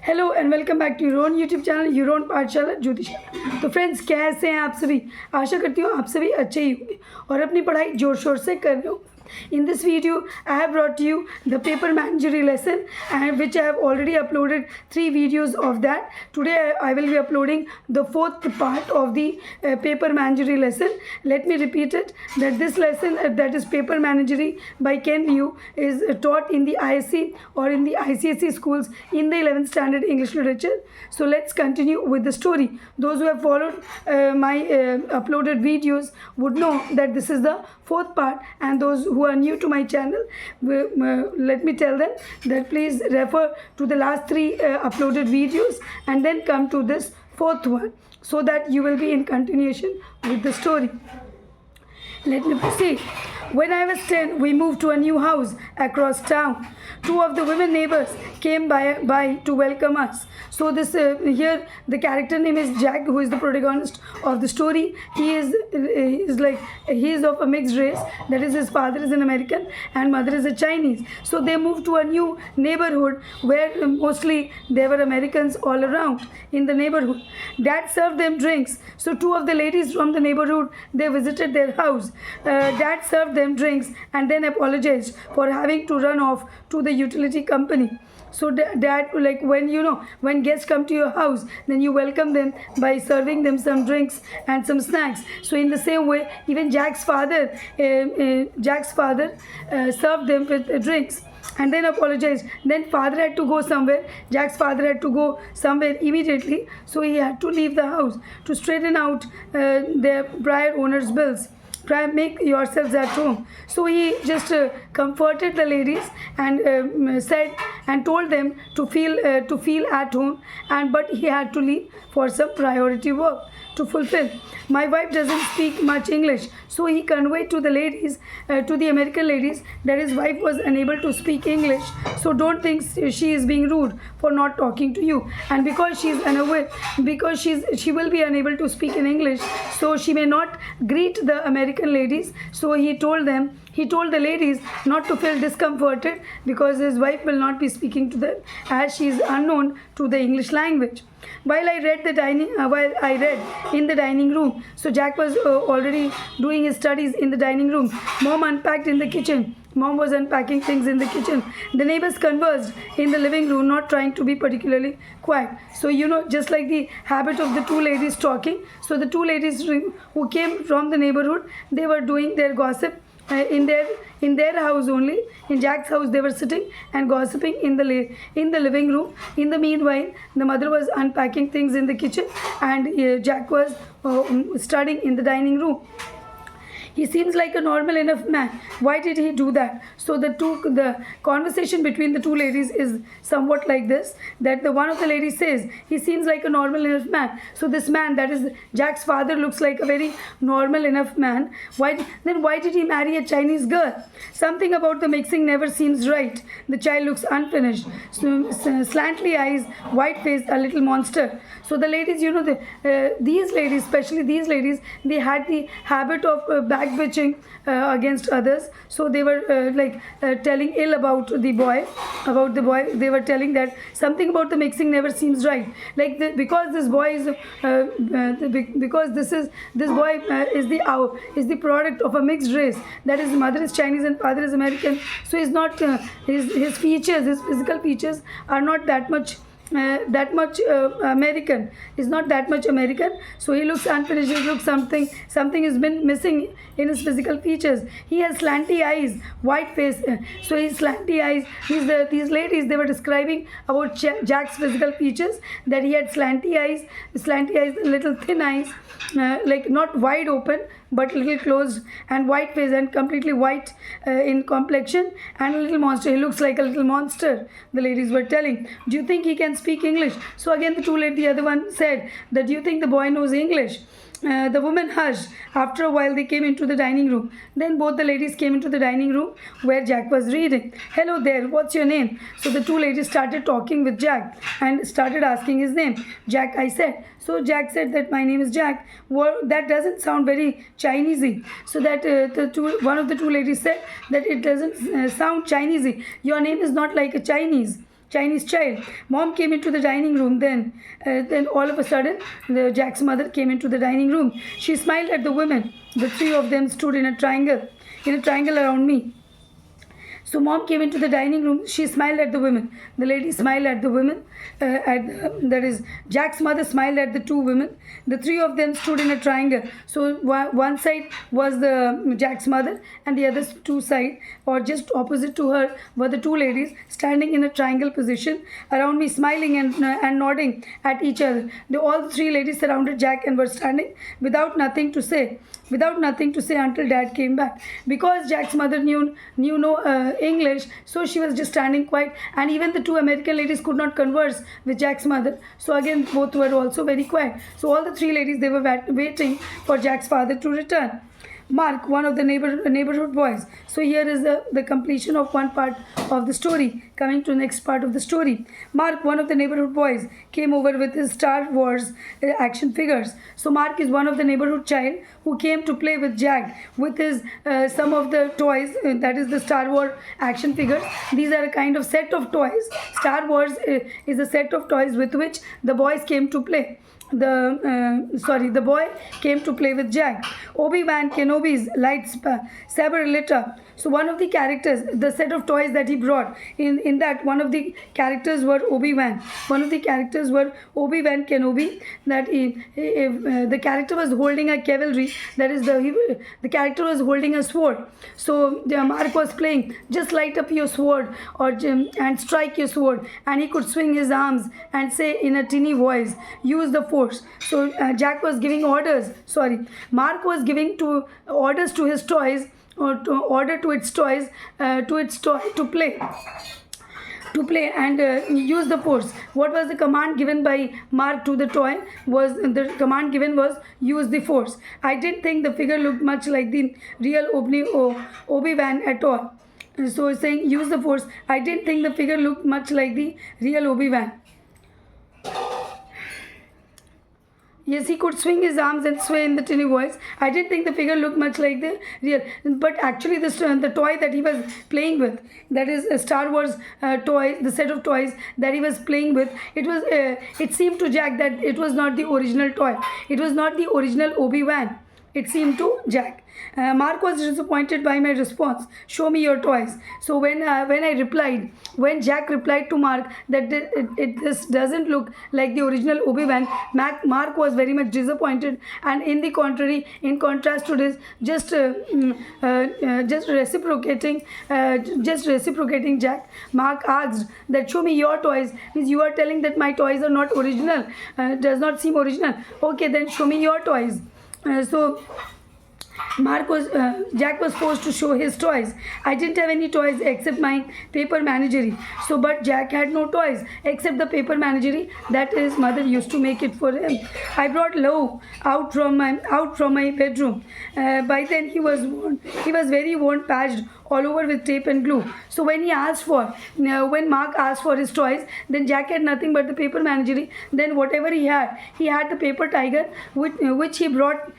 Hello and welcome back to your own YouTube channel your own Pathshala Jyotisha. तो friends, कैसे हैं आप सभी? आशा करती हूँ आप सभी अच्छे ही होंगे और अपनी पढ़ाई जोर शोर से कर रहे हो। In this video, I have brought you the paper managery lesson, and which I have already uploaded 3 videos of that. Today I will be uploading the 4th part of the paper managery lesson. Let me repeat it, that this lesson, that is paper managery by Ken Liu, is taught in the ISC or in the ICSE schools in the 11th standard English literature. So let's continue with the story. Those who have followed my uploaded videos would know that this is the 4th part, and those who are new to my channel, let me tell them that please refer to the last 3 uploaded videos and then come to this 4th one, so that you will be in continuation with the story. Let me proceed. When I was 10, we moved to a new house across town. 2 of the women neighbors came by to welcome us. So this here the character name is Jack, who is the protagonist of the story. He is of a mixed race. That is, his father is an American and mother is a Chinese. So they moved to a new neighborhood where mostly there were Americans all around in the neighborhood. Dad served them drinks. So 2 of the ladies from the neighborhood, they visited their house. Dad served them drinks and then apologized for having to run off to the utility company. So dad, like when guests come to your house, then you welcome them by serving them some drinks and some snacks. So in the same way, even Jack's father served them with drinks and then apologized. Then father had to go somewhere. Jack's father had to go somewhere immediately, so he had to leave the house to straighten out their prior owner's bills. Make yourselves at home. So he just comforted the ladies and said and told them to feel at home, but he had to leave for some priority work to fulfill. My wife doesn't speak much English, so he conveyed to the ladies, to the American ladies, that his wife was unable to speak English. So don't think she is being rude for not talking to you. And because she is unaware, because she will be unable to speak in English, so she may not greet the American ladies. So he told the ladies not to feel discomforted because his wife will not be speaking to them, as she is unknown to the English language. While I read in the dining room, so Jack was already doing his studies in the dining room. Mom unpacked in the kitchen. Mom was unpacking things in the kitchen. The neighbors conversed in the living room, not trying to be particularly quiet. So just like the habit of the 2 ladies talking, so the 2 ladies who came from the neighborhood, they were doing their gossip in their house only. In Jack's house, they were sitting and gossiping in the living room. In the meanwhile, the mother was unpacking things in the kitchen, and Jack was studying in the dining room. He seems like a normal enough man. Why did he do that? So the conversation between the 2 ladies is somewhat like this, that the one of the ladies says, he seems like a normal enough man. So this man, that is Jack's father, looks like a very normal enough man. Why did he marry a Chinese girl? Something about the mixing never seems right. The child looks unfinished. Slantly eyes, white face, a little monster. So the ladies, these ladies, especially these ladies, they had the habit of backbitching against others. So they were telling ill about the boy. They were telling that something about the mixing never seems right. Because this boy is because this boy is the product of a mixed race. That is, mother is Chinese and father is American. So he's not his physical features are not that much American. He's not that much American. So he looks unfinished. He looks something has been missing in his physical features. He has slanty eyes, white face. So he's slanty eyes. These ladies, they were describing about Jack's physical features, that he had slanty eyes, little thin eyes, not wide open but little closed, and white face and completely white in complexion, and a little monster. He looks like a little monster, the ladies were telling. Do you think he can speak English? So again the other one said that, do you think the boy knows English? The woman hushed. After a while, they came into the dining room. Then both the ladies came into the dining room where Jack was reading. Hello there, what's your name? So the 2 ladies started talking with Jack and started asking his name. Jack, I said. So Jack said that my name is Jack. Well, that doesn't sound very Chinesey. So that one of the 2 ladies said that it doesn't sound Chinesey. Your name is not like a Chinese. Chinese child. Mom came into the dining room. Then all of a sudden, Jack's mother came into the dining room. She smiled at the women. The three of them stood in a triangle around me. So mom came into the dining room. She smiled at the women. The lady smiled at the women. That is, Jack's mother smiled at the two women. The three of them stood in a triangle. So one side was the Jack's mother, and the other two side, or just opposite to her, were the two ladies standing in a triangle position around me, smiling and nodding at each other. All the three ladies surrounded Jack and were standing without nothing to say until Dad came back. Because Jack's mother knew no English, so she was just standing quiet, and even the two American ladies could not converse with Jack's mother. So again, both were also very quiet. So all the three ladies, they were waiting for Jack's father to return. Mark, one of the neighborhood boys. So here is the completion of one part of the story. Coming to the next part of the story. Mark, one of the neighborhood boys, came over with his Star Wars action figures. So Mark is one of the neighborhood child who came to play with Jack with his some of the toys, that is the Star Wars action figures. These are a kind of set of toys. Star Wars is a set of toys with which the boys came to play. The boy came to play with Jack. Obi-Wan Kenobi's saber lit up. So one of the characters, the set of toys that he brought, in that one of the characters were Obi-Wan. One of the characters were Obi-Wan Kenobi. That the character was holding a cavalry. That is the character was holding a sword. So Mark was playing, just light up your sword and strike your sword, and he could swing his arms and say in a tinny voice, use the force. So Jack was giving orders. Mark was giving orders to his toys, or to order to its toys to play and use the force. What was the command given by Mark to the toy? The command given was use the force. I didn't think the figure looked much like the real Obi-Wan at all. So saying use the force, I didn't think the figure looked much like the real Obi-Wan. Yes, he could swing his arms and sway in the tinny voice. I didn't think the figure looked much like the real. But actually, the toy that he was playing with, that is a Star Wars toy, the set of toys that he was playing with, it seemed to Jack that it was not the original toy. It was not the original Obi-Wan. It seemed to Jack. Mark was disappointed by my response. Show me your toys. So when Jack replied to Mark that this doesn't look like the original Obi-Wan, Mark was very much disappointed. And in contrast to this, just reciprocating Jack, Mark asked that show me your toys. Means you are telling that my toys are not original. Does not seem original. Okay, then show me your toys. Jack was forced to show his toys. I didn't have any toys except my paper menagerie. But Jack had no toys except the paper menagerie that his mother used to make it for him. I brought Lou out from my bedroom. By then he was very worn, patched all over with tape and glue. So when Mark asked for his toys, then Jack had nothing but the paper menagerie. Then whatever he had the paper tiger, which he brought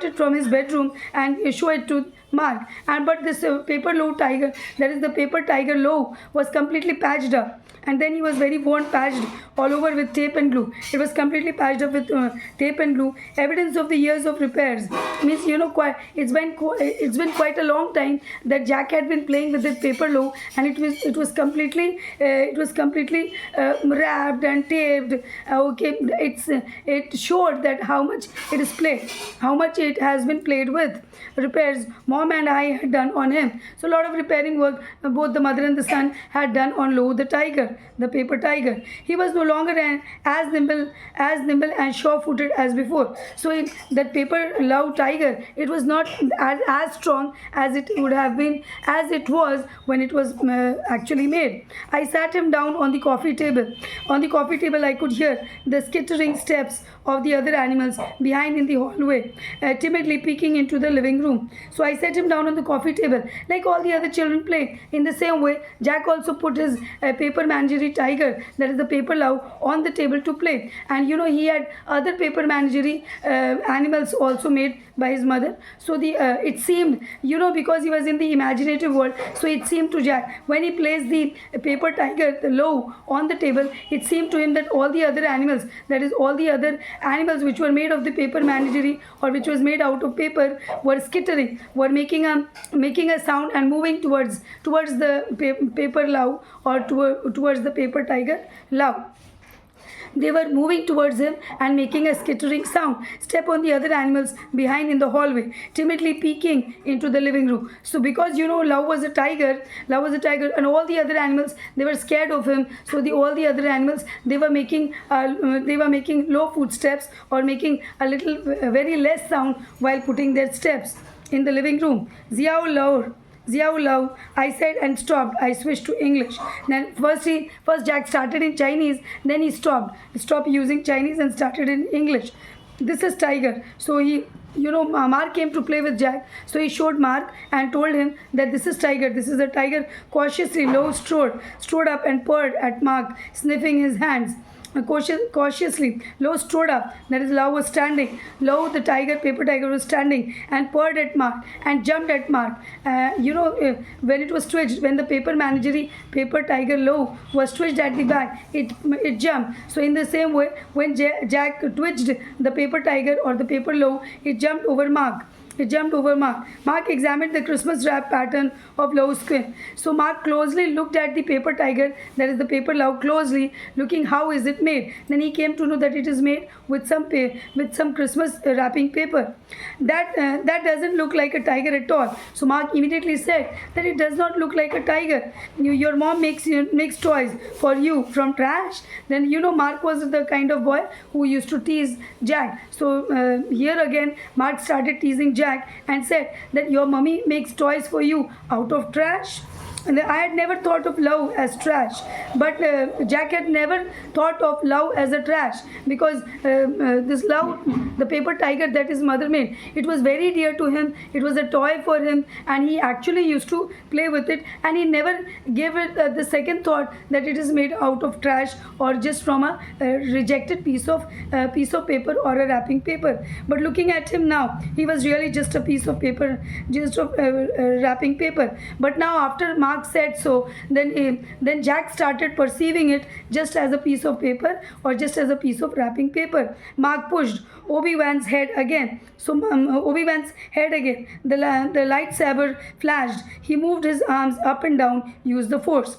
it from his bedroom and showed it to Mark. But this paper tiger, that is the paper tiger Lou, was completely patched up. And then he was very worn, patched all over with tape and glue. It was completely patched up with tape and glue. Evidence of the years of repairs. Means it's been quite a long time that Jack had been playing with this paper Lou, and it was completely wrapped and taped. It showed that how much it has been played with. Repairs Mom and I had done on him. So a lot of repairing work both the mother and the son had done on Lou the tiger, the paper tiger. He was no longer as nimble and sure-footed as before. So that paper Lou tiger, it was not as strong as it would have been, as it was when it was actually made. I sat him down on the coffee table. On the coffee table I could hear the skittering steps of the other animals behind in the hallway, timidly peeking into the living room. So I set him down on the coffee table like all the other children play. In the same way, Jack also put his paper managerie tiger, that is the paper love, on the table to play. And you know, he had other paper managerie animals also made by his mother. So it seemed, you know, because he was in the imaginative world, so it seemed to Jack, when he placed the paper tiger, the love, on the table, it seemed to him that all the other animals, that is all the other animals which were made of the paper managerie or which was made out of paper, were skittering, were making a sound and moving towards the paper love, or towards the paper tiger love. They were moving towards him and making a skittering sound. Step on the other animals behind in the hallway, timidly peeking into the living room. So because, you know, Love was a tiger, and all the other animals, they were scared of him. So all the other animals, they were making low footsteps, or making a little very less sound while putting their steps in the living room. Xiao Lao, I said, and stopped. I switched to English. Then first Jack started in Chinese, then he stopped using Chinese and started in English. This is tiger. So Mark came to play with Jack. So he showed Mark and told him that this is tiger. This is a tiger. Cautiously, Low strode up and purred at Mark, sniffing his hands. Cautiously, Low stood up. That is, Low was standing. Low, the paper tiger, was standing and purred at Mark and jumped at Mark. When it was twitched, when the paper managerie, paper tiger Low was twitched at the back, it jumped. So in the same way, when Jack twitched the paper tiger or the paper Low, it jumped over Mark. Mark examined the Christmas wrap pattern of Low's skin. So Mark closely looked at the paper tiger, that is the paper Love, closely looking how is it made. Then he came to know that it is made with some Christmas wrapping paper. That doesn't look like a tiger at all. So Mark immediately said that it does not look like a tiger. Your mom makes toys for you from trash. Then Mark was the kind of boy who used to tease Jack. So here again Mark started teasing Jack and said that your mummy makes toys for you out of trash. And I had never thought of Love as trash, but Jack had never thought of Love as a trash, because this Love, the paper tiger that his mother made, it was very dear to him. It was a toy for him, and he actually used to play with it, and he never gave it the second thought that it is made out of trash or just from a rejected piece of paper or a wrapping paper. But looking at him now, he was really just a piece of paper, just of wrapping paper. But now after Mark said so, then Jack started perceiving it just as a piece of paper or just as a piece of wrapping paper. Mark pushed Obi-Wan's head again. So Obi-Wan's head again. The lightsaber flashed. He moved his arms up and down, used the force.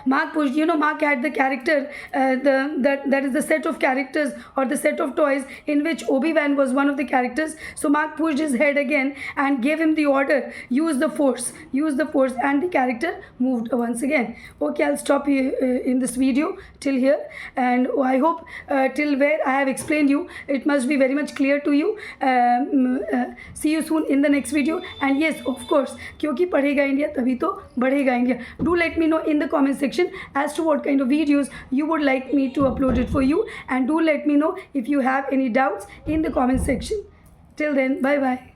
Mark pushed, Mark had the character, that is the set of characters or the set of toys in which Obi-Wan was one of the characters. So Mark pushed his head again and gave him the order, use the force, and the character moved once again. Okay, I'll stop here in this video till here, and I hope till where I have explained you, it must be very much clear to you. See you soon in the next video. And yes, of course, क्योंकि पढ़ेगा India तभी तो बढ़ेगा India. Do let me know in the comment section as to what kind of videos you would like me to upload it for you, and do let me know if you have any doubts in the comment section. Till then, bye bye.